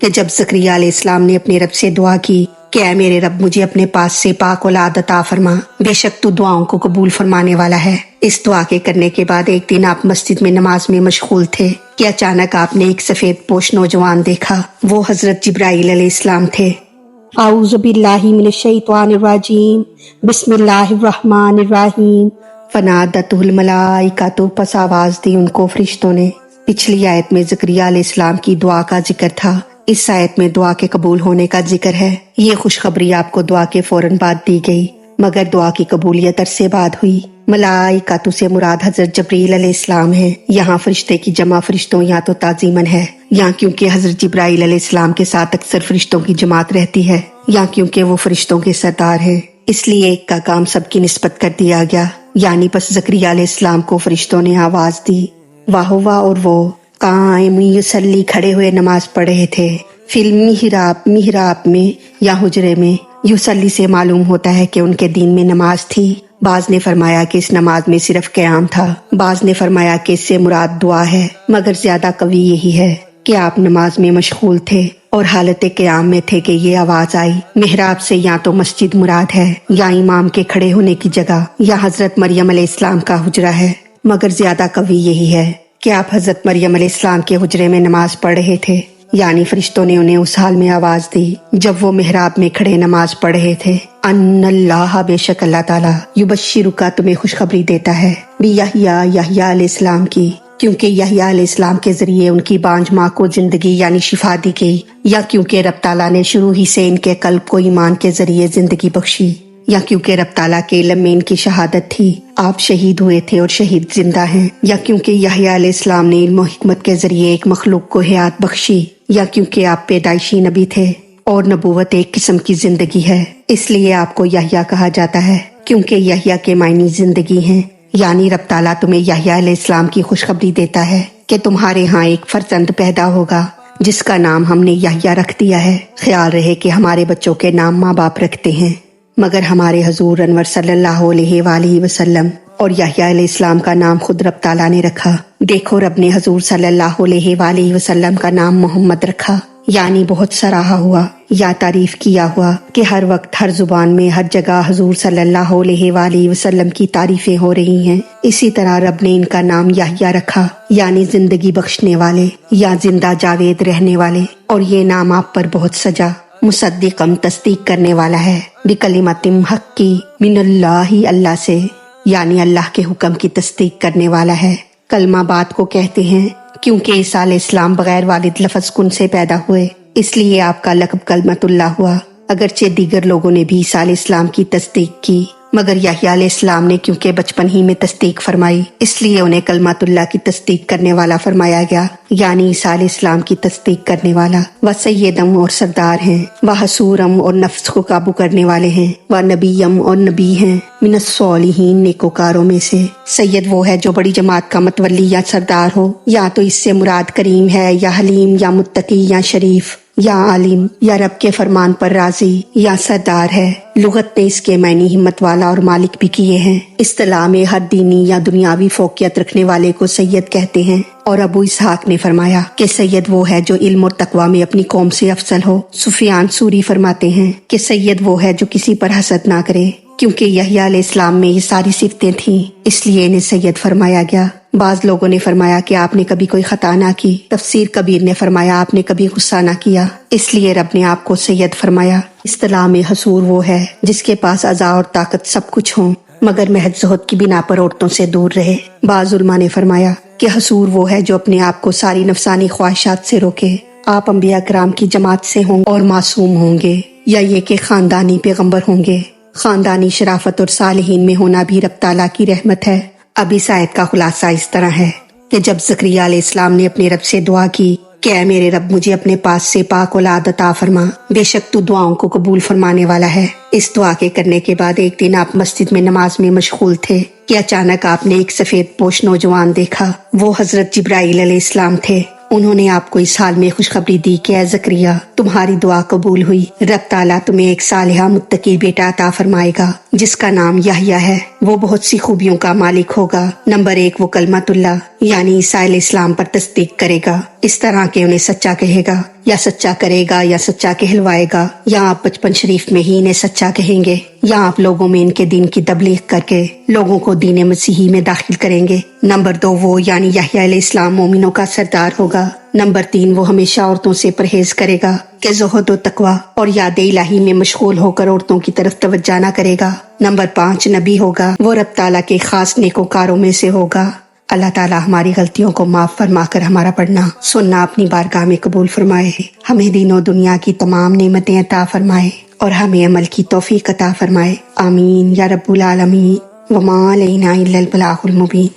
کہ جب زکریا علیہ السلام نے اپنے رب سے دعا کی کہ اے میرے رب مجھے اپنے پاس سے پاک اولاد عطا فرما، بے شک تو دعاؤں کو قبول فرمانے والا ہے۔ اس دعا کے کرنے کے بعد ایک دن آپ مسجد میں نماز میں مشغول تھے کہ اچانک آپ نے ایک سفید پوش نوجوان دیکھا۔ وہ حضرت جبرائیل علیہ السلام تھے۔ اعوذ باللہ من الشیطان الرجیم، بسم اللہ الرحمن الرحیم۔ فنادتہ الملائکۃ، پس آواز دی ان کو فرشتوں نے۔ پچھلی آیت میں زکریا علیہ السلام کی دعا کا ذکر تھا، اس آیت میں دعا کے قبول ہونے کا ذکر ہے۔ یہ خوشخبری آپ کو دعا کے فوراً بعد دی گئی، مگر دعا کی قبولیت عرصے بعد ہوئی۔ ملائکۃ سے مراد حضرت جبرائیل علیہ السلام ہے۔ یہاں فرشتے کی جمع فرشتوں یا تو تعظیماً ہے، یا کیونکہ حضرت جبرائیل علیہ السلام کے ساتھ اکثر فرشتوں کی جماعت رہتی ہے، یا کیونکہ وہ فرشتوں کے سردار ہیں، اس لیے ایک کا کام سب کی نسبت کر دیا گیا۔ یعنی پس زکریا علیہ السلام کو فرشتوں نے آواز دی، واہوا، اور وہ قائم یصلی، کھڑے ہوئے نماز پڑھ رہے تھے، فی المحراب، محراب میں یا حجرے میں۔ یصلی سے معلوم ہوتا ہے کہ ان کے دین میں نماز تھی۔ بعض نے فرمایا کہ اس نماز میں صرف قیام تھا، بعض نے فرمایا کہ اس سے مراد دعا ہے، مگر زیادہ قوی یہی ہے کہ آپ نماز میں مشغول تھے اور حالت قیام میں تھے کہ یہ آواز آئی۔ محراب سے یا تو مسجد مراد ہے، یا امام کے کھڑے ہونے کی جگہ، یا حضرت مریم علیہ السلام کا حجرہ ہے، مگر زیادہ قوی یہی ہے کہ آپ حضرت مریم علیہ السلام کے حجرے میں نماز پڑھ رہے تھے۔ یعنی فرشتوں نے انہیں اس حال میں آواز دی جب وہ محراب میں کھڑے نماز پڑھ رہے تھے، ان اللہ، بے شک اللہ تعالیٰ، یبشرک، تمہیں خوشخبری دیتا ہے، بیحییٰ، یحییٰ علیہ السلام کی، کیونکہ یحییٰ علیہ السلام کے ذریعے ان کی بانجھ ماں کو زندگی یعنی شفا دی گئی، یا کیونکہ رب تعالیٰ نے شروع ہی سے ان کے قلب کو ایمان کے ذریعے زندگی بخشی، یا کیونکہ رب تعالیٰ کے علم میں ان کی شہادت تھی، آپ شہید ہوئے تھے اور شہید زندہ ہیں، یا کیونکہ یحییٰ علیہ السلام نے علم و حکمت کے ذریعے ایک مخلوق کو حیات بخشی، یا کیونکہ آپ پیدائشی نبی تھے اور نبوت ایک قسم کی زندگی ہے، اس لیے آپ کو یحییٰ کہا جاتا ہے، کیونکہ یحییٰ کے معنی زندگی ہیں۔ یعنی رب تعالیٰ تمہیں یحییٰ علیہ السلام کی خوشخبری دیتا ہے کہ تمہارے ہاں ایک فرزند پیدا ہوگا جس کا نام ہم نے یحییٰ رکھ دیا ہے۔ خیال رہے کہ ہمارے بچوں کے نام ماں باپ رکھتے ہیں، مگر ہمارے حضور انور صلی اللہ علیہ وآلہ وسلم اور یحییٰ علیہ السلام کا نام خود رب تعالیٰ نے رکھا۔ دیکھو، رب نے حضور صلی اللہ علیہ وآلہ وسلم کا نام محمد رکھا، یعنی بہت سراہا ہوا یا تعریف کیا ہوا کہ ہر وقت، ہر زبان میں، ہر جگہ حضور صلی اللہ علیہ وآلہ وسلم کی تعریفیں ہو رہی ہیں۔ اسی طرح رب نے ان کا نام یحییٰ رکھا، یعنی زندگی بخشنے والے یا زندہ جاوید رہنے والے، اور یہ نام آپ پر بہت سجا۔ مصدقم، تصدیق کرنے والا ہے، بکلمۃ حق کی، من اللہ، اللہ سے، یعنی اللہ کے حکم کی تصدیق کرنے والا ہے۔ کلمہ بات کو کہتے ہیں کیونکہ عیسیٰ علیہ السلام بغیر والد لفظ کن سے پیدا ہوئے، اس لیے آپ کا لقب کلمۃ اللہ ہوا۔ اگرچہ دیگر لوگوں نے بھی عیسیٰ علیہ السلام کی تصدیق کی، مگر یحییٰ علیہ السلام نے کیونکہ بچپن ہی میں تصدیق فرمائی، اس لیے انہیں کلمۃ اللہ کی تصدیق کرنے والا فرمایا گیا، یعنی عیسیٰ علیہ السلام کی تصدیق کرنے والا۔ وہ سیدم، اور سردار ہیں، وہ حصورم، اور نفس کو قابو کرنے والے ہیں، وہ نبیم، اور نبی ہیں، من الصالحین، نیکوکاروں میں سے۔ سید وہ ہے جو بڑی جماعت کا متولی یا سردار ہو، یا تو اس سے مراد کریم ہے، یا حلیم، یا متقی، یا شریف، یا عالم، یا رب کے فرمان پر راضی، یا سردار ہے۔ لغت نے اس کے معنی ہمت والا اور مالک بھی کیے ہیں۔ اصطلاح میں ہر دینی یا دنیاوی فوقیت رکھنے والے کو سید کہتے ہیں، اور ابو اسحاق نے فرمایا کہ سید وہ ہے جو علم اور تقوی میں اپنی قوم سے افضل ہو۔ سفیان ثوری فرماتے ہیں کہ سید وہ ہے جو کسی پر حسد نہ کرے، کیونکہ یحییٰ علیہ السلام میں یہ ساری صفتیں تھیں، اس لیے انہیں سید فرمایا گیا۔ بعض لوگوں نے فرمایا کہ آپ نے کبھی کوئی خطا نہ کی۔ تفسیر کبیر نے فرمایا آپ نے کبھی غصہ نہ کیا، اس لیے رب نے آپ کو سید فرمایا۔ اصطلاح میں حصور وہ ہے جس کے پاس اعضاء اور طاقت سب کچھ ہوں، مگر محض زہد کی بنا پر عورتوں سے دور رہے۔ بعض علماء نے فرمایا کہ حصور وہ ہے جو اپنے آپ کو ساری نفسانی خواہشات سے روکے۔ آپ انبیاء کرام کی جماعت سے ہوں اور معصوم ہوں گے، یا یہ کہ خاندانی پیغمبر ہوں گے۔ خاندانی شرافت اور صالحین میں ہونا بھی رب تعالیٰ کی رحمت ہے۔ اب اس آیت کا خلاصہ اس طرح ہے کہ جب زکریا علیہ السلام نے اپنے رب سے دعا کی کہ اے میرے رب مجھے اپنے پاس سے پاک اولاد عطا فرما، بے شک تو دعاؤں کو قبول فرمانے والا ہے، اس دعا کے کرنے کے بعد ایک دن آپ مسجد میں نماز میں مشغول تھے کہ اچانک آپ نے ایک سفید پوش نوجوان دیکھا۔ وہ حضرت جبرائیل علیہ السلام تھے۔ انہوں نے آپ کو اس حال میں خوشخبری دی کہ اے زکریا تمہاری دعا قبول ہوئی، رب تعالیٰ تمہیں ایک صالحہ متقی بیٹا عطا فرمائے گا جس کا نام یحییٰ ہے، وہ بہت سی خوبیوں کا مالک ہوگا۔ نمبر 1، وہ کلمۃ اللہ یعنی عیسیٰ علیہ السلام پر تصدیق کرے گا، اس طرح کہ انہیں سچا کہے گا، یا سچا کرے گا یا سچا کہلوائے گا، یا آپ بچپن شریف میں ہی انہیں سچا کہیں گے، یا آپ لوگوں میں ان کے دین کی تبلیغ کر کے لوگوں کو دین مسیحی میں داخل کریں گے۔ نمبر 2، وہ یعنی یحییٰ علیہ السلام مومنوں کا سردار ہوگا۔ نمبر 3، وہ ہمیشہ عورتوں سے پرہیز کرے گا کہ زہد و تقوی اور یاد الہی میں مشغول ہو کر عورتوں کی طرف توجہ نہ کرے گا۔ نمبر 5، نبی ہوگا، وہ رب تعالیٰ کے خاص نیکوکاروں میں سے ہوگا۔ اللہ تعالیٰ ہماری غلطیوں کو معاف فرما کر ہمارا پڑھنا سننا اپنی بارگاہ میں قبول فرمائے، ہمیں دین و دنیا کی تمام نعمتیں عطا فرمائے اور ہمیں عمل کی توفیق عطا فرمائے، آمین یا رب العالمین۔ وما علینا الا البلاغ المبین۔